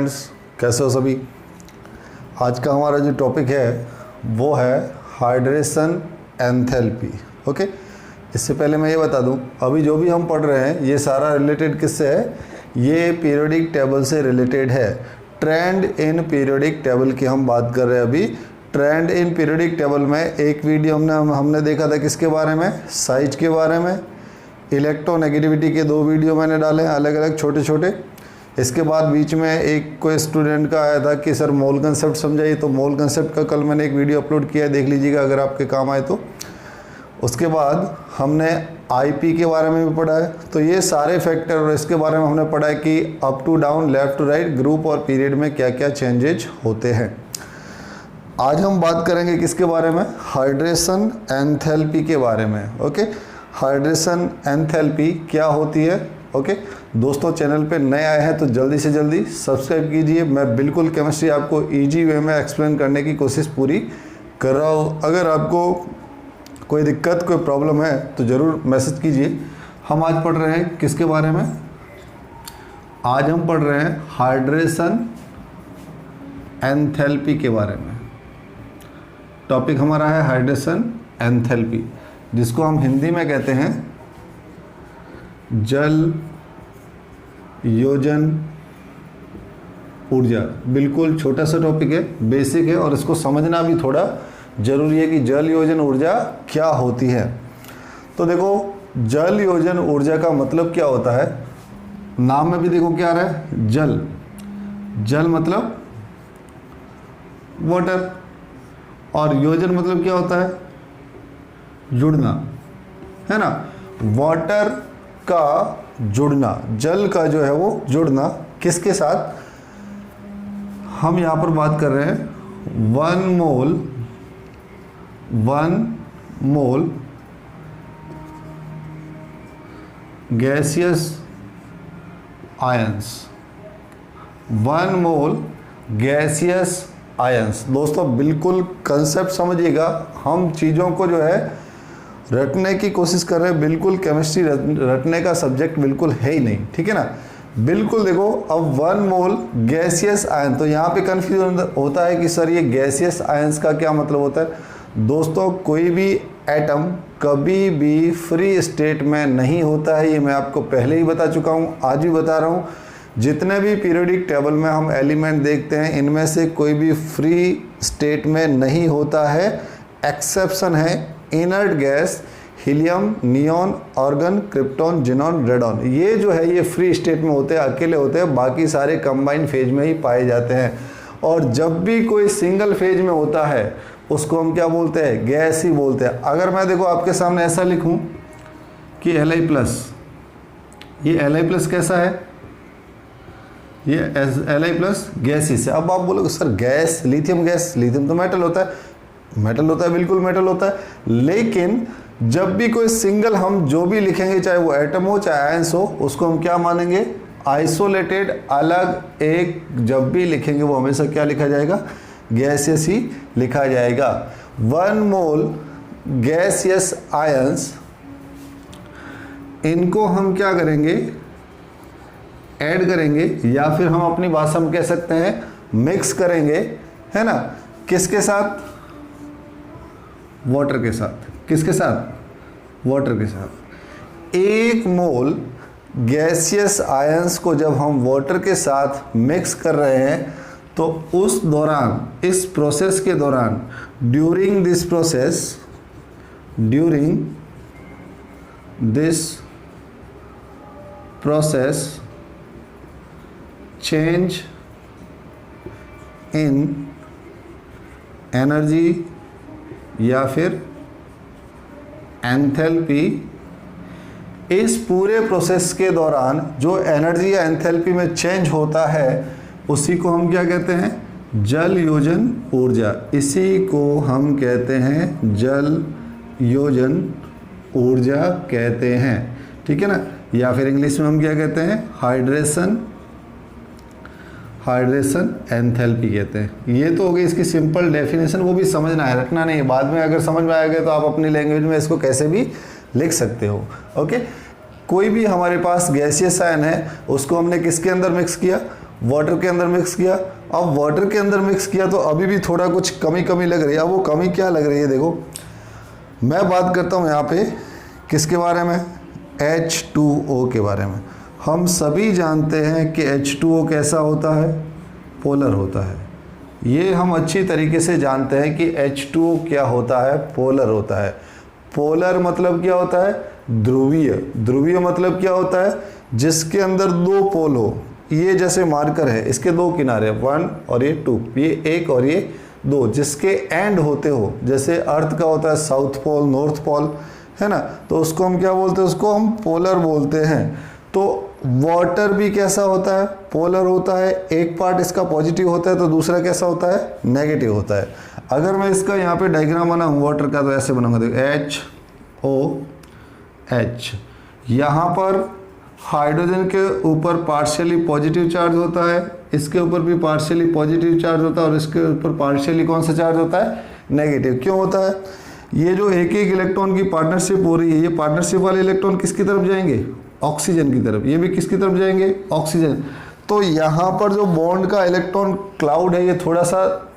Friends, कैसे हो सभी। आज का हमारा जो टॉपिक है वो है हाइड्रेशन एंथैल्पी। ओके, इससे पहले मैं ये बता दूं, अभी जो भी हम पढ़ रहे हैं ये सारा रिलेटेड किससे है, ये पीरियोडिक टेबल से रिलेटेड है। ट्रेंड इन पीरियोडिक टेबल की हम बात कर रहे हैं अभी। ट्रेंड इन पीरियोडिक टेबल में एक वीडियो हमने देखा था किसके बारे में, साइज के बारे में। इलेक्ट्रोनेगेटिविटी के 2 वीडियो मैंने डाले हैं अलग अलग छोटे छोटे। इसके बाद बीच में एक कोई स्टूडेंट का आया था कि सर मोल कंसेप्ट समझाइए, तो मोल कंसेप्ट का कल मैंने एक वीडियो अपलोड किया है, देख लीजिएगा अगर आपके काम आए तो। उसके बाद हमने आईपी के बारे में भी पढ़ा है, तो ये सारे फैक्टर और इसके बारे में हमने पढ़ा है कि up to down, left to right, group और पीरियड में क्या क्या चेंजेज होते हैं। आज हम बात करेंगे किसके बारे में, हाइड्रेशन एंथैल्पी के बारे में। ओके, हाइड्रेशन एंथैल्पी क्या होती है। ओके दोस्तों, चैनल पे नए आए हैं तो जल्दी से जल्दी सब्सक्राइब कीजिए। मैं बिल्कुल केमिस्ट्री आपको इजी वे में एक्सप्लेन करने की कोशिश पूरी कर रहा हूँ। अगर आपको कोई दिक्कत, कोई प्रॉब्लम है तो ज़रूर मैसेज कीजिए। हम आज पढ़ रहे हैं किसके बारे में, आज हम पढ़ रहे हैं हाइड्रेशन एंथैल्पी के बारे में। टॉपिक हमारा है हाइड्रेशन एंथैल्पी, जिसको हम हिंदी में कहते हैं जल योजन ऊर्जा। बिल्कुल छोटा सा टॉपिक है, बेसिक है और इसको समझना भी थोड़ा ज़रूरी है कि जल योजन ऊर्जा क्या होती है। तो देखो, जल योजन ऊर्जा का मतलब क्या होता है, नाम में भी देखो क्या आ रहा है, जल। जल मतलब वाटर, और योजन मतलब क्या होता है, जुड़ना, है ना। वाटर का जुड़ना, जल का जो है वो जुड़ना किसके साथ, हम यहाँ पर बात कर रहे हैं 1 मोल गैसियस आयंस, 1 मोल गैसियस आयंस। दोस्तों बिल्कुल कंसेप्ट समझिएगा, हम चीज़ों को जो है रटने की कोशिश कर रहे हैं। बिल्कुल केमिस्ट्री रटने का सब्जेक्ट बिल्कुल है ही नहीं, ठीक है ना। बिल्कुल देखो, अब 1 मोल गैसियस आयन, तो यहाँ पे कन्फ्यूजन होता है कि सर ये गैसियस आयंस का क्या मतलब होता है। दोस्तों कोई भी एटम कभी भी फ्री स्टेट में नहीं होता है, ये मैं आपको पहले ही बता चुका हूँ, आज भी बता रहा हूँ। जितने भी पीरियोडिक टेबल में हम एलिमेंट देखते हैं इनमें से कोई भी फ्री स्टेट में नहीं होता है। एक्सेप्शन है inert gas, helium, neon, argon, krypton, xenon, radon. ये जो है ये फ्री स्टेट में होते हैं, अकेले होते हैं, बाकी सारे कंबाइंड फेज में ही पाए जाते हैं। और जब भी कोई सिंगल फेज में होता है उसको हम क्या बोलते हैं, गैस ही बोलते हैं। अगर मैं देखो आपके सामने ऐसा लिखूं कि Li+, ये Li+ कैसा है, ये Li+ गैसीय से। अब आप बोलोगे sir gas, lithium gas, lithium तो मेटल होता है, मेटल होता है, बिल्कुल मेटल होता है। लेकिन जब भी कोई सिंगल हम जो भी लिखेंगे, चाहे वो एटम हो चाहे आयंस हो, उसको हम क्या मानेंगे, आइसोलेटेड, अलग एक। जब भी लिखेंगे वो हमेशा क्या लिखा जाएगा, गैसियस ही लिखा जाएगा। 1 मोल गैसियस आयंस, इनको हम क्या करेंगे, ऐड करेंगे, या फिर हम अपनी भाषा में कह सकते हैं मिक्स करेंगे, है ना। किसके साथ, वाटर के साथ। किसके साथ, वाटर के साथ। 1 मोल गैसियस आयंस को जब हम वाटर के साथ मिक्स कर रहे हैं तो उस दौरान, इस प्रोसेस के दौरान, during this process change in energy या फिर एंथैल्पी, इस पूरे प्रोसेस के दौरान जो एनर्जी या एंथैल्पी में चेंज होता है उसी को हम क्या कहते हैं, जल योजन ऊर्जा। इसी को हम कहते हैं जल योजन ऊर्जा कहते हैं, ठीक है ना। या फिर इंग्लिश में हम क्या कहते हैं, हाइड्रेशन एंथैल्पी कहते हैं। ये तो हो गई इसकी सिंपल डेफिनेशन, वो भी समझना है, रटना नहीं। बाद में अगर समझ में आएगा तो आप अपनी लैंग्वेज में इसको कैसे भी लिख सकते हो। ओके, कोई भी हमारे पास गैसियस आयन है उसको हमने किसके अंदर मिक्स किया, वाटर के अंदर मिक्स किया। अब वाटर के अंदर मिक्स किया तो अभी भी थोड़ा कुछ कमी कमी लग रही है। अब वो कमी क्या लग रही है, देखो मैं बात करता हूँ यहाँ पे किसके बारे में, H2O के बारे में। हम सभी जानते हैं कि H2O कैसा होता है, पोलर होता है। ये हम अच्छी तरीके से जानते हैं कि H2O क्या होता है, पोलर होता है। पोलर मतलब क्या होता है, ध्रुवीय। ध्रुवीय मतलब क्या होता है, जिसके अंदर दो पोल हो। ये जैसे मार्कर है, इसके दो किनारे, 1 और ये 2, ये 1 और ये 2, जिसके एंड होते हो। जैसे अर्थ का होता है साउथ पोल, नॉर्थ पोल, है ना, तो उसको हम क्या बोलते हैं, उसको हम पोलर बोलते हैं। तो वाटर भी कैसा होता है, पोलर होता है। एक पार्ट इसका पॉजिटिव होता है तो दूसरा कैसा होता है, नेगेटिव होता है। अगर मैं इसका यहाँ पे डायग्राम बनाऊँ वाटर का तो ऐसे बनाऊंगा, देखो HOH। यहाँ पर हाइड्रोजन के ऊपर पार्शियली पॉजिटिव चार्ज होता है, इसके ऊपर भी पार्शियली पॉजिटिव चार्ज होता है और इसके ऊपर पार्शियली कौन सा चार्ज होता है, नेगेटिव। क्यों होता है, ये जो एक एक इलेक्ट्रॉन की पार्टनरशिप हो रही है, ये पार्टनरशिप वाले इलेक्ट्रॉन किसकी तरफ जाएंगे, ऑक्सीजन की तरफ। ये भी किसकी तरफ जाएंगे, ऑक्सीजन। तो यहाँ पर जो बॉन्ड का इलेक्ट्रॉन क्लाउड है, ये थोड़ा सा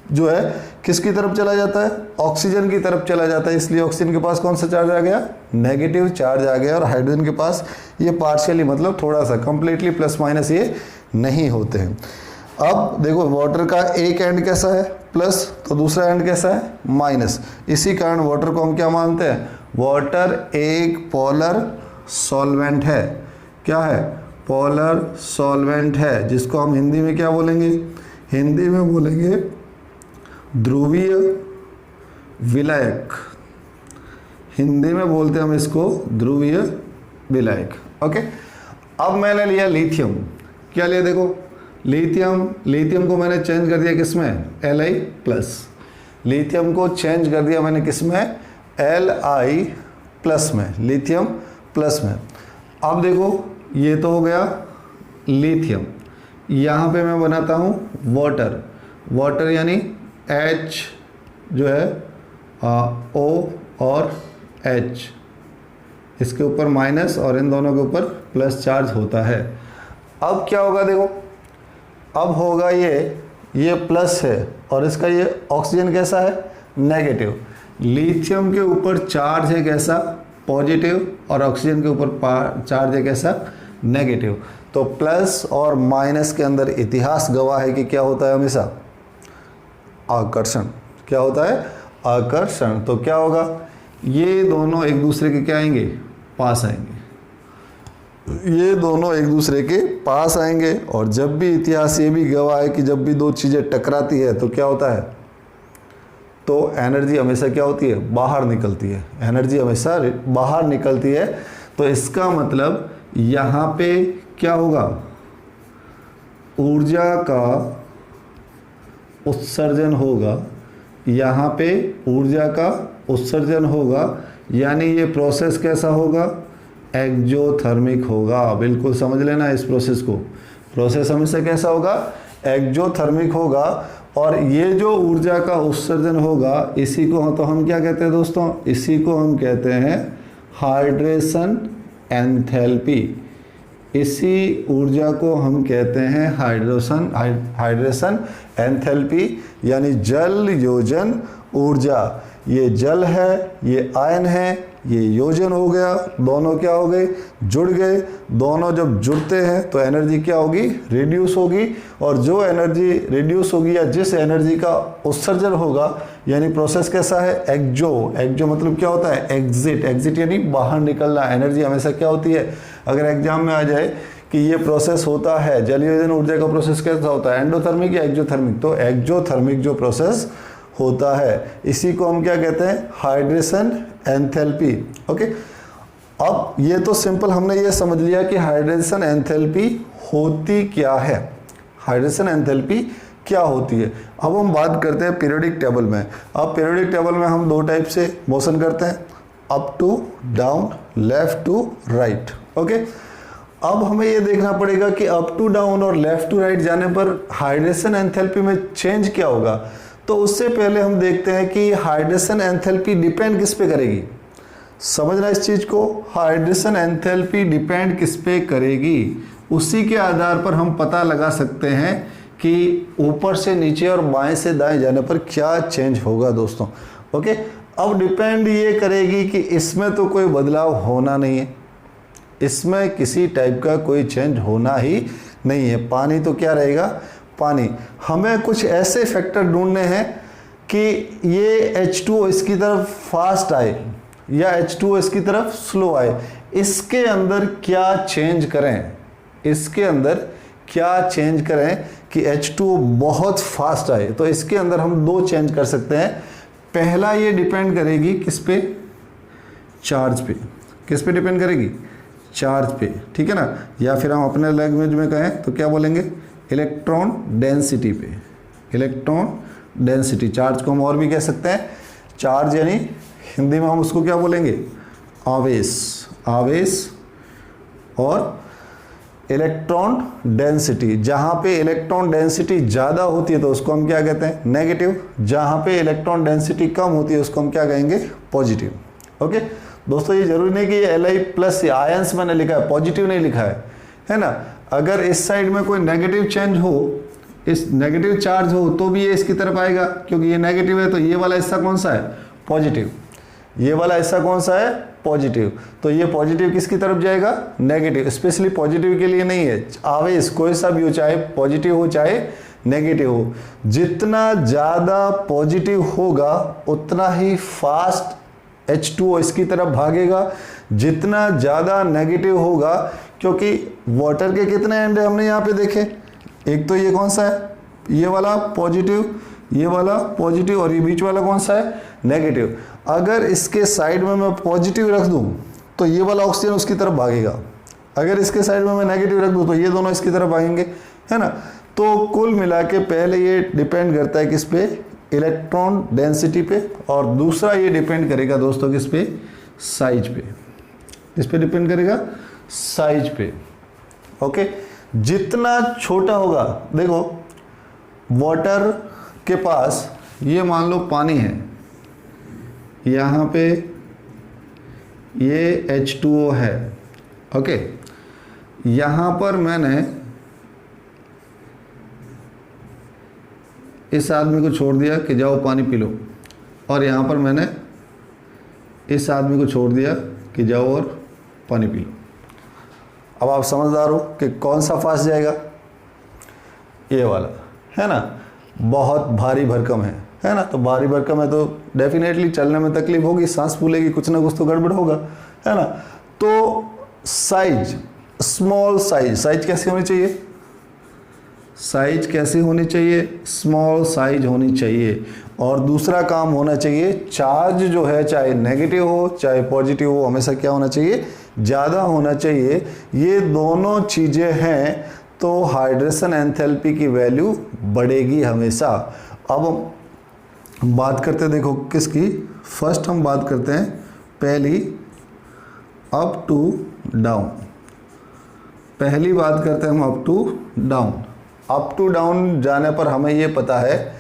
जो है किसकी तरफ चला जाता है, ऑक्सीजन की तरफ चला जाता है। इसलिए ऑक्सीजन के पास कौन सा चार्ज आ गया, नेगेटिव चार्ज आ गया। और हाइड्रोजन के पास ये पार्शियली मतलब थोड़ा सा, कंप्लीटली प्लस माइनस ये नहीं होते हैं। अब देखो वाटर का एक एंड कैसा है, प्लस, तो दूसरा एंड कैसा है, माइनस। इसी कारण वाटर को हम क्या मानते हैं, वाटर एक पोलर सॉल्वेंट है। क्या है, पोलर सॉल्वेंट है, जिसको हम हिंदी में क्या बोलेंगे, हिंदी में बोलेंगे ध्रुवीय विलायक। हिंदी में बोलते हैं हम इसको ध्रुवीय विलायक। ओके, अब मैंने लिया लिथियम। क्या लिया, देखो लिथियम, लिथियम को मैंने चेंज कर दिया किसमें, Li+। लिथियम को चेंज कर दिया मैंने किसमें, Li+ में, लिथियम प्लस में। अब देखो ये तो हो गया लिथियम, यहाँ पे मैं बनाता हूँ वाटर। वाटर यानी H जो है O और H, इसके ऊपर माइनस और इन दोनों के ऊपर प्लस चार्ज होता है। अब क्या होगा, देखो अब होगा ये प्लस है और इसका ये ऑक्सीजन कैसा है, नेगेटिव। लिथियम के ऊपर चार्ज है कैसा, पॉजिटिव, और ऑक्सीजन के ऊपर चार्ज है कैसा, नेगेटिव। तो प्लस और माइनस के अंदर इतिहास गवाह है कि क्या होता है हमेशा, आकर्षण। क्या होता है, आकर्षण। तो क्या होगा, ये दोनों एक दूसरे के क्या आएंगे, पास आएंगे। ये दोनों एक दूसरे के पास आएंगे। और जब भी इतिहास ये भी गवाह है कि जब भी दो चीज़ें टकराती है तो क्या होता है, तो एनर्जी हमेशा क्या होती है, बाहर निकलती है। एनर्जी हमेशा बाहर निकलती है। तो इसका मतलब यहाँ पे क्या होगा, ऊर्जा का उत्सर्जन होगा। यहाँ पे ऊर्जा का उत्सर्जन होगा, यानी ये प्रोसेस कैसा होगा, एक्जोथर्मिक होगा। बिल्कुल समझ लेना इस प्रोसेस को। प्रोसेस हमेशा कैसा होगा, एक्जोथर्मिक होगा। और ये जो ऊर्जा का उत्सर्जन होगा, इसी को तो हम क्या कहते हैं दोस्तों, इसी को हम कहते हैं हाइड्रेशन एंथैल्पी। इसी ऊर्जा को हम कहते हैं हाइड्रेशन एंथैल्पी, यानी जल योजन ऊर्जा। ये जल है, ये आयन है, ये योजन हो गया, दोनों क्या हो गए, जुड़ गए। दोनों जब जुड़ते हैं तो एनर्जी क्या होगी, रिड्यूस होगी। और जो एनर्जी रिड्यूस होगी या जिस एनर्जी का उत्सर्जन होगा, यानी प्रोसेस कैसा है, एक्जो मतलब क्या होता है, एग्जिट यानी बाहर निकलना। एनर्जी हमेशा क्या होती है, अगर एग्जाम में आ जाए कि ये प्रोसेस होता है, जल योजन ऊर्जा का प्रोसेस कैसा होता है, एंडोथर्मिक या एक्जोथर्मिक, तो एक्जोथर्मिक जो प्रोसेस होता है, इसी को हम क्या कहते हैं, हाइड्रेशन एंथैल्पी। ओके, अब ये तो सिंपल हमने ये समझ लिया कि हाइड्रेशन एंथैल्पी होती क्या है, हाइड्रेशन एंथैल्पी क्या होती है। अब हम बात करते हैं पीरियोडिक टेबल में। अब पीरियोडिक टेबल में हम दो टाइप से मोशन करते हैं, up to down, left to right. Okay, अब हमें ये देखना पड़ेगा कि अप टू डाउन और लेफ्ट टू राइट जाने पर हाइड्रेशन एंथैल्पी में चेंज क्या होगा। तो उससे पहले हम देखते हैं कि हाइड्रेशन एंथैल्पी डिपेंड किस पे करेगी। समझना इस चीज को, हाइड्रेशन एंथैल्पी डिपेंड किस पे करेगी। उसी के आधार पर हम पता लगा सकते हैं कि ऊपर से नीचे और बाएं से दाएं जाने पर क्या चेंज होगा दोस्तों। ओके, अब डिपेंड ये करेगी कि इसमें तो कोई बदलाव होना नहीं है, इसमें किसी टाइप का कोई चेंज होना ही नहीं है। पानी तो क्या रहेगा, पानी। हमें कुछ ऐसे फैक्टर ढूंढने हैं कि ये H2O इसकी तरफ फास्ट आए या H2O इसकी तरफ स्लो आए, इसके अंदर क्या चेंज करें, इसके अंदर क्या चेंज करें कि H2O बहुत फास्ट आए। तो इसके अंदर हम दो चेंज कर सकते हैं। पहला ये डिपेंड करेगी किस पे, चार्ज पे। किस पे डिपेंड करेगी, चार्ज पे, ठीक है ना। या फिर हम अपने लैंग्वेज में कहें तो क्या बोलेंगे, इलेक्ट्रॉन डेंसिटी पे। इलेक्ट्रॉन डेंसिटी, चार्ज को हम और भी कह सकते हैं, चार्ज यानी हिंदी में हम उसको क्या बोलेंगे, आवेश। आवेश और इलेक्ट्रॉन डेंसिटी, जहाँ पे इलेक्ट्रॉन डेंसिटी ज़्यादा होती है तो उसको हम क्या कहते हैं, नेगेटिव। जहाँ पे इलेक्ट्रॉन डेंसिटी कम होती है उसको हम क्या कहेंगे, पॉजिटिव। ओके दोस्तों, ये जरूरी नहीं कि ये Li+ आयंस मैंने लिखा है, पॉजिटिव नहीं लिखा है ना। अगर इस साइड में कोई नेगेटिव चेंज हो, इस नेगेटिव चार्ज हो, तो भी ये इसकी तरफ आएगा, क्योंकि ये नेगेटिव है। तो ये वाला हिस्सा कौन सा है, पॉजिटिव। ये वाला हिस्सा कौन सा है, पॉजिटिव। तो ये पॉजिटिव किसकी तरफ जाएगा, नेगेटिव। स्पेशली पॉजिटिव के लिए नहीं है, आवेश कोई सा भी हो, चाहे पॉजिटिव हो चाहे नेगेटिव हो, जितना ज़्यादा पॉजिटिव होगा उतना ही फास्ट H2O इसकी तरफ भागेगा, जितना ज़्यादा नेगेटिव होगा। क्योंकि वाटर के कितने एंड है हमने यहाँ पे देखे, एक तो ये कौन सा है, ये वाला पॉजिटिव, ये वाला पॉजिटिव, और ये बीच वाला कौन सा है, नेगेटिव। अगर इसके साइड में मैं पॉजिटिव रख दूं तो ये वाला ऑक्सीजन उसकी तरफ भागेगा, अगर इसके साइड में मैं नेगेटिव रख दूं तो ये दोनों इसकी तरफ भागेंगे, है ना। तो कुल मिला के पहले ये डिपेंड करता है किस पे, इलेक्ट्रॉन डेंसिटी पे, और दूसरा ये डिपेंड करेगा दोस्तों किस पे, साइज पे। किस पे डिपेंड करेगा, साइज पे। ओके, जितना छोटा होगा, देखो वाटर के पास ये मान लो पानी है, यहाँ पे ये H2O है। ओके, यहाँ पर मैंने इस आदमी को छोड़ दिया कि जाओ पानी पी लो, और यहाँ पर मैंने इस आदमी को छोड़ दिया कि जाओ और पानी पी लो। अब आप समझदार हो कि कौन सा फास्ट जाएगा, ये वाला, है ना। बहुत भारी भरकम है ना। तो भारी भरकम है तो डेफिनेटली चलने में तकलीफ होगी, सांस फूलेगी, कुछ ना कुछ तो गड़बड़ होगा, है ना। तो साइज, स्मॉल साइज, साइज कैसी होनी चाहिए, साइज कैसी होनी चाहिए, स्मॉल साइज होनी चाहिए। और दूसरा काम होना चाहिए, चार्ज जो है चाहे नेगेटिव हो चाहे पॉजिटिव हो, हमेशा क्या होना चाहिए, ज़्यादा होना चाहिए। ये दोनों चीज़ें हैं तो हाइड्रेशन एंथैल्पी की वैल्यू बढ़ेगी हमेशा। अब हम बात करते हैं, देखो किसकी, फर्स्ट हम बात करते हैं पहली अप टू डाउन। पहली बात करते हैं हम up to down. Up to down जाने पर हमें ये पता है,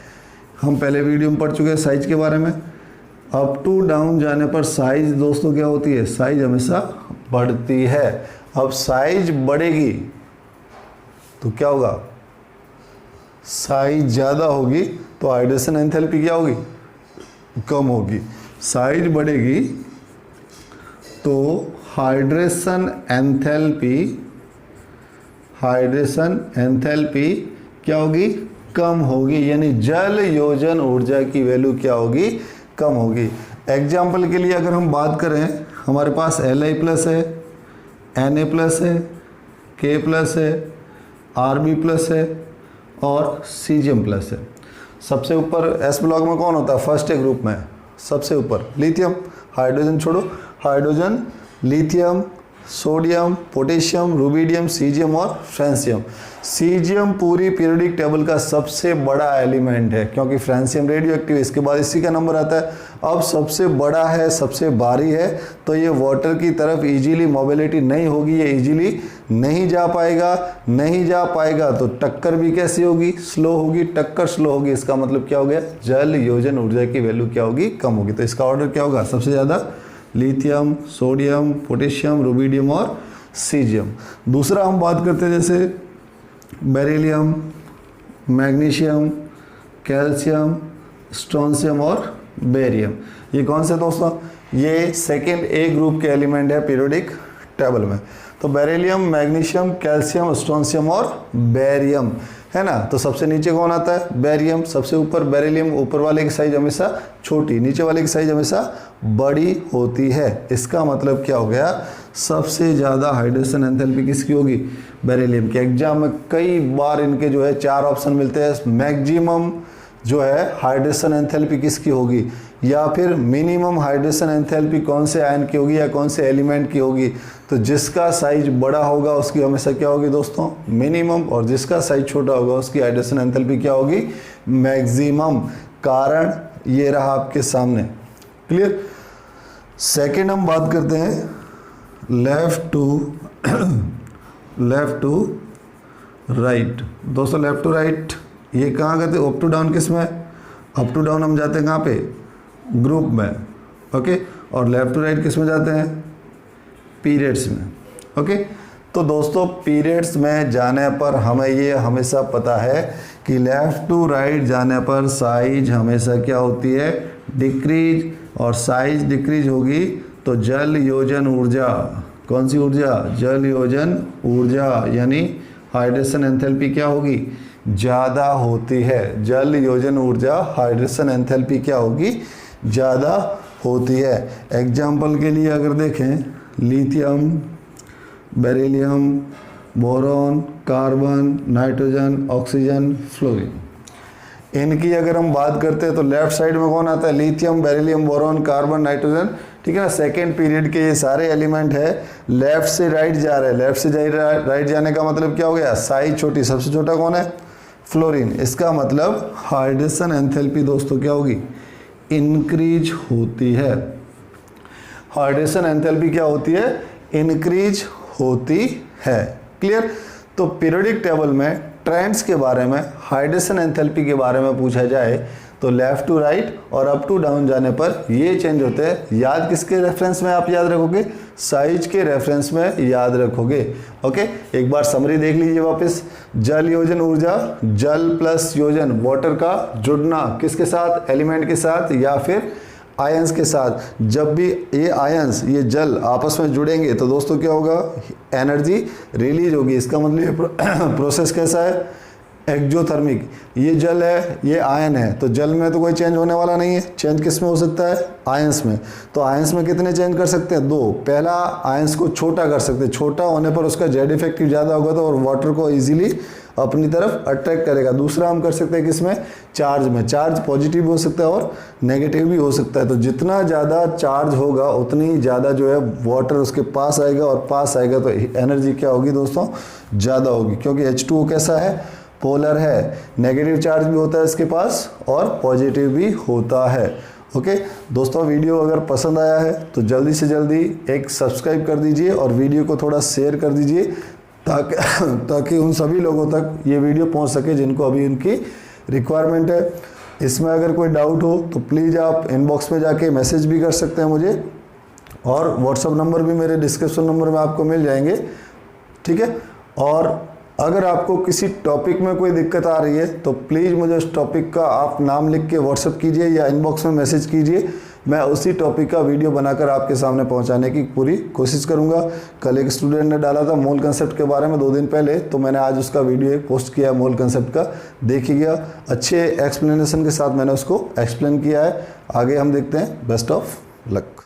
हम पहले वीडियो में पढ़ चुके हैं साइज के बारे में। अप टू डाउन जाने पर साइज दोस्तों क्या होती है, साइज हमेशा बढ़ती है। अब साइज बढ़ेगी तो क्या होगा, साइज ज़्यादा होगी तो हाइड्रेशन एंथैल्पी क्या होगी, कम होगी। साइज बढ़ेगी तो हाइड्रेशन एंथैल्पी क्या होगी, कम होगी। यानी जल योजन ऊर्जा की वैल्यू क्या होगी, कम होगी। एग्जाम्पल के लिए अगर हम बात करें, हमारे पास Li+ है, Na+ है, K+ है, Rb+ है और Cgm+ है। सबसे ऊपर S ब्लॉक में कौन होता है, फर्स्ट ए ग्रुप में सबसे ऊपर लिथियम। हाइड्रोजन छोड़ो, hydrogen, lithium, sodium, potassium, rubidium, caesium और फ्रांसियम। सीजियम पूरी पीरियोडिक टेबल का सबसे बड़ा एलिमेंट है, क्योंकि फ्रांसियम रेडियो एक्टिव, इसके बाद इसी का नंबर आता है। अब सबसे बड़ा है, सबसे भारी है, तो ये वाटर की तरफ इजीली मोबिलिटी नहीं होगी, ये इजीली नहीं जा पाएगा तो टक्कर भी कैसी होगी, स्लो होगी। टक्कर स्लो होगी, इसका मतलब क्या हो गया, जल योजन ऊर्जा की वैल्यू क्या होगी, कम होगी। तो इसका ऑर्डर क्या होगा, सबसे ज़्यादा लिथियम, सोडियम, पोटेशियम, रुबिडियम और सीजियम। दूसरा हम बात करते हैं जैसे बेरिलियम, मैग्नीशियम, कैल्शियम, स्ट्रोंशियम और बेरियम। ये कौन से दोस्तों? ये सेकेंड ए ग्रुप के एलिमेंट है पीरियोडिक टेबल में। तो बेरिलियम, मैग्नीशियम, कैल्शियम, स्ट्रोंशियम और बेरियम, है ना। तो सबसे नीचे कौन आता है? बेरियम। सबसे ऊपर बेरिलियम। ऊपर वाले की साइज हमेशा छोटी, नीचे वाले की साइज हमेशा बड़ी होती है। इसका मतलब क्या हो गया? सबसे ज़्यादा हाइड्रेशन एंथैल्पी किसकी होगी? बेरिलियम की। एग्जाम में कई बार इनके जो है 4 ऑप्शन मिलते हैं। मैक्सिमम जो है हाइड्रेशन एंथैल्पी किसकी होगी, या फिर मिनिमम हाइड्रेशन एंथैल्पी कौन से आयन की होगी या कौन से एलिमेंट की होगी। तो जिसका साइज बड़ा होगा उसकी हमेशा क्या होगी दोस्तों? मिनिमम। और जिसका साइज छोटा होगा उसकी हाइड्रेशन एंथैल्पी क्या होगी? मैक्सिमम। कारण ये रहा आपके सामने। क्लियर। सेकेंड हम बात करते हैं लेफ्ट टू राइट। दोस्तों लेफ्ट टू राइट ये कहाँ गए थे? अप टू डाउन किस में? अप टू डाउन हम जाते हैं कहाँ पे? ग्रुप में। ओके। और लेफ्ट टू राइट किस में जाते हैं? पीरियड्स में। ओके। तो दोस्तों पीरियड्स में जाने पर हमें ये हमेशा पता है कि लेफ्ट टू राइट जाने पर साइज हमेशा क्या होती है? डिक्रीज। और साइज डिक्रीज होगी तो जल योजन ऊर्जा, कौन सी ऊर्जा? जल योजन ऊर्जा, यानी हाइड्रेशन एंथैल्पी क्या होगी? ज़्यादा होती है। जल योजन ऊर्जा हाइड्रेशन एंथैल्पी क्या होगी? ज़्यादा होती है। एग्जाम्पल के लिए अगर देखें lithium, beryllium, boron, carbon, nitrogen, oxygen, fluorine, इनकी अगर हम बात करते हैं तो लेफ्ट साइड में कौन आता है? Lithium, beryllium, boron, carbon, nitrogen, ठीक है ना। सेकेंड पीरियड के ये सारे एलिमेंट है लेफ्ट से राइट जा रहे हैं। लेफ्ट से राइट जाने का मतलब क्या हो गया? साइज छोटी। सबसे छोटा कौन है? फ्लोरीन। इसका मतलब हाइड्रेशन एंथैल्पी दोस्तों क्या होगी? इंक्रीज होती है। हाइड्रेशन एंथैल्पी क्या होती है? इंक्रीज होती है। क्लियर। तो पीरियोडिक टेबल में ट्रेंड्स के बारे में, हाइड्रेशन एंथैल्पी के बारे में पूछा जाए तो लेफ्ट टू राइट और अप टू डाउन जाने पर ये चेंज होते हैं। याद किसके रेफरेंस में आप याद रखोगे? साइज के रेफरेंस में याद रखोगे। ओके। एक बार समरी देख लीजिए वापस। जल योजन ऊर्जा, जल प्लस योजन, वाटर का जुड़ना किसके साथ? एलिमेंट के साथ या फिर आयंस के साथ। जब भी ये आयंस, ये जल आपस में जुड़ेंगे तो दोस्तों क्या होगा? एनर्जी रिलीज होगी। इसका मतलब ये प्रोसेस कैसा है? एक्जोथर्मिक। ये जल है, ये आयन है, तो जल में तो कोई चेंज होने वाला नहीं है। चेंज किस में हो सकता है? आयंस में। तो आयंस में कितने चेंज कर सकते हैं? 2। पहला आयंस को छोटा कर सकते हैं। छोटा होने पर उसका जेड इफेक्टिव ज़्यादा होगा तो और वाटर को इजीली अपनी तरफ अट्रैक्ट करेगा। दूसरा हम कर सकते हैं किसमें? चार्ज में। चार्ज पॉजिटिव भी हो सकता है और नेगेटिव भी हो सकता है। तो जितना ज़्यादा चार्ज होगा उतनी ज़्यादा जो है वाटर उसके पास आएगा, और पास आएगा तो एनर्जी क्या होगी दोस्तों? ज़्यादा होगी। क्योंकि H2O कैसा है? पोलर है। नेगेटिव चार्ज भी होता है इसके पास और पॉजिटिव भी होता है। ओके दोस्तों, वीडियो अगर पसंद आया है तो जल्दी से जल्दी एक सब्सक्राइब कर दीजिए और वीडियो को थोड़ा शेयर कर दीजिए ताकि उन सभी लोगों तक ये वीडियो पहुंच सके जिनको अभी उनकी रिक्वायरमेंट है। इसमें अगर कोई डाउट हो तो प्लीज़ आप इनबॉक्स में जाके मैसेज भी कर सकते हैं मुझे, और व्हाट्सअप नंबर भी मेरे डिस्क्रिप्शन नंबर में आपको मिल जाएंगे। ठीक है। और अगर आपको किसी टॉपिक में कोई दिक्कत आ रही है तो प्लीज़ मुझे उस टॉपिक का आप नाम लिख के व्हाट्सअप कीजिए या इनबॉक्स में मैसेज कीजिए। मैं उसी टॉपिक का वीडियो बनाकर आपके सामने पहुंचाने की पूरी कोशिश करूंगा। कल एक स्टूडेंट ने डाला था मोल कंसेप्ट के बारे में 2 दिन पहले, तो मैंने आज उसका वीडियो एक पोस्ट किया मोल कंसेप्ट का, देखिएगा। अच्छे एक्सप्लेनेशन के साथ मैंने उसको एक्सप्लेन किया है। आगे हम देखते हैं। Best of luck.